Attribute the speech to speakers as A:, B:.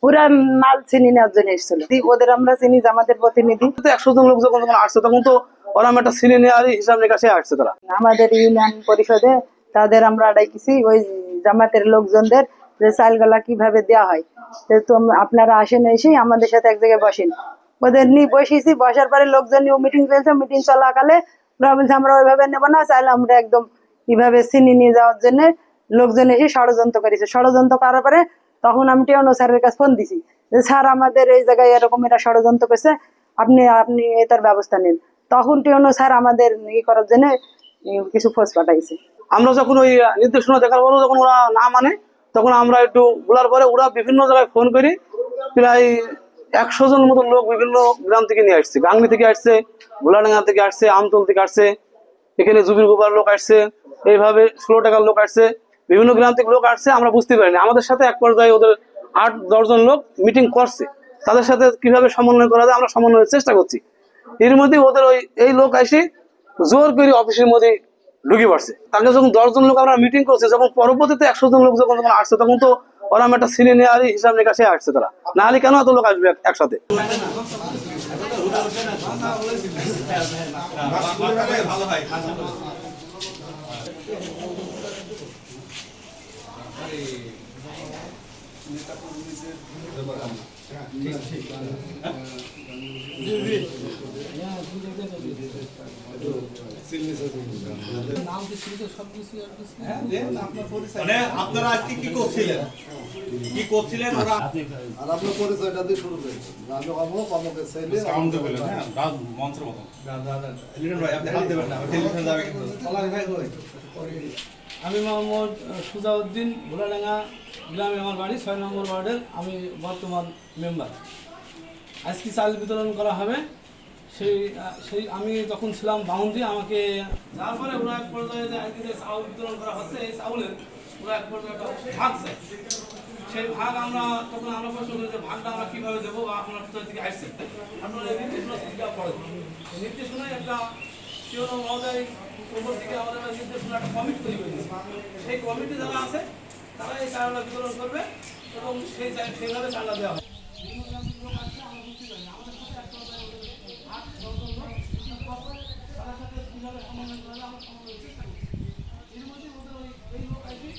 A: ওরা মাল চিনি নেওয়ার জন্য এসেছিল, ওদের আমরা চিনি জামাতের প্রতিনিধি।
B: 100 জন লোক যখন আসছে তখন তো ওরা একটা চিনি নেওয়ারই হিসাব নিকাশে আসছে তারা।
A: আমাদের ইউনিয়ন পরিষদে তাদের আমরা ডাইছি ওই জামাতের লোকজনদের যে চালগুলা কিভাবে দেওয়া হয়, তো আপনারা আসেন, এসেই আমাদের সাথে এক জায়গায় বসেন। ওদের নিয়ে বসেছি, বসার পরে লোকজন নিয়ে মিটিং চলছে, মিটিং চলাকালে ওরা বলছে আমরা ওইভাবে নেবো না, চাইলে আমরা একদম কিভাবে চিনি নিয়ে যাওয়ার জন্য লোকজন এসে ষড়যন্ত্র করেছে। ষড়যন্ত্র করার পরে তখন আমি টিওনো স্যারের কাছে ফোন দিছি যে স্যার আমাদের এই জায়গায় এরকম এরা ষড়যন্ত্র করছে, আপনি আপনি এটার ব্যবস্থা নিন। তখন টিওনো স্যার আমাদের ই করার জন্য কিছু ফোর্স পাঠাইছে।
B: আমরা যখন ওই নির্দেশনা দেখার পরও যখন ওরা না মানে, তখন আমরা একটু বলার পরে ওরা বিভিন্ন জায়গায় ফোন করি, প্রায় 100 জন মতো লোক বিভিন্ন গ্রাম থেকে নিয়ে আসছে। গাংনি থেকে আসছে, ভোলাডাঙ্গা থেকে আসছে, আমতল থেকে আসছে, এখানে জুবির গোপার লোক আসছে, এইভাবে 16 টাকার লোক আসছে, বিভিন্ন গ্রাম থেকে লোক আসছে। আমরা বুঝতে পারিনি, আমাদের সাথে এক পর্যায়ে ওদের 8-10 জন লোক মিটিং করছে, তাদের সাথে কিভাবে সমন্বয় করা যায় আমরা সমন্বয়ের চেষ্টা করছি। এর মধ্যে ওদের এই লোক আসে জোর করে অফিসের মধ্যে ঢুকে পড়ছে। তাকে যখন 10 জন লোক আমরা মিটিং করছি, যখন পরবর্তীতে 100 জন লোক যখন আসছে তখন তো ওরা একটা চিনি নেওয়ারই হিসাব নিকাশে আসছে তারা। না হলে কেন এত লোক আসবে একসাথে?
C: আপনারা আজকে কি করছিলেন, কি করছিলেন? ওরা
D: আর আপনার পরিচয়টা দিয়ে শুরু করি। আমি অমুক অমুকের ছেলে।
C: সাউন্ড বলেন, হ্যাঁ, মন্ত্র মতো। লিটন ভাই আপনি হাত দেবেন না, টেলিভিশন যাবে কিন্তু।
E: আমি মোহাম্মদ সুজাউদ্দিন, ভোলাডাঙ্গা গ্রামে আমার বাড়ি, 6 নম্বর ওয়ার্ডের আমি বর্তমান মেম্বার। আজকে চাল বিতরণ করা হবে, সেই আমি তখন ছিলাম বাউন্ডি। আমাকে তারপরে ওরা এক পর্যায়ে যে আজকে যে চাউল বিতরণ করা হচ্ছে, এই চাউলের ওরা এক পর্যায়ে একটা ভাগ চাই। সেই ভাগ আমরা তখন আমরা প্রশ্ন করি যে ভাগটা আমরা কীভাবে দেবো, বা আপনার কোথা থেকে আসছে আপনারা এই নির্দেশনা দেওয়া পড়ে। এই নির্দেশনায় একটা কেউ মহোদয় উপর থেকে আমাদের নির্দেশনা একটা কমিটি তৈরি করে দিয়েছে। সেই কমিটি যারা আছে তারা এই চাউলটা বিতরণ করবে এবং সেইভাবে চাঁদা দেওয়া হবে। তাদের সাথে কীভাবে সমন্বয় করা যায় আমরা সমন্বয় চেষ্টা করছি। এর মধ্যে ওদের এই লোক আসবে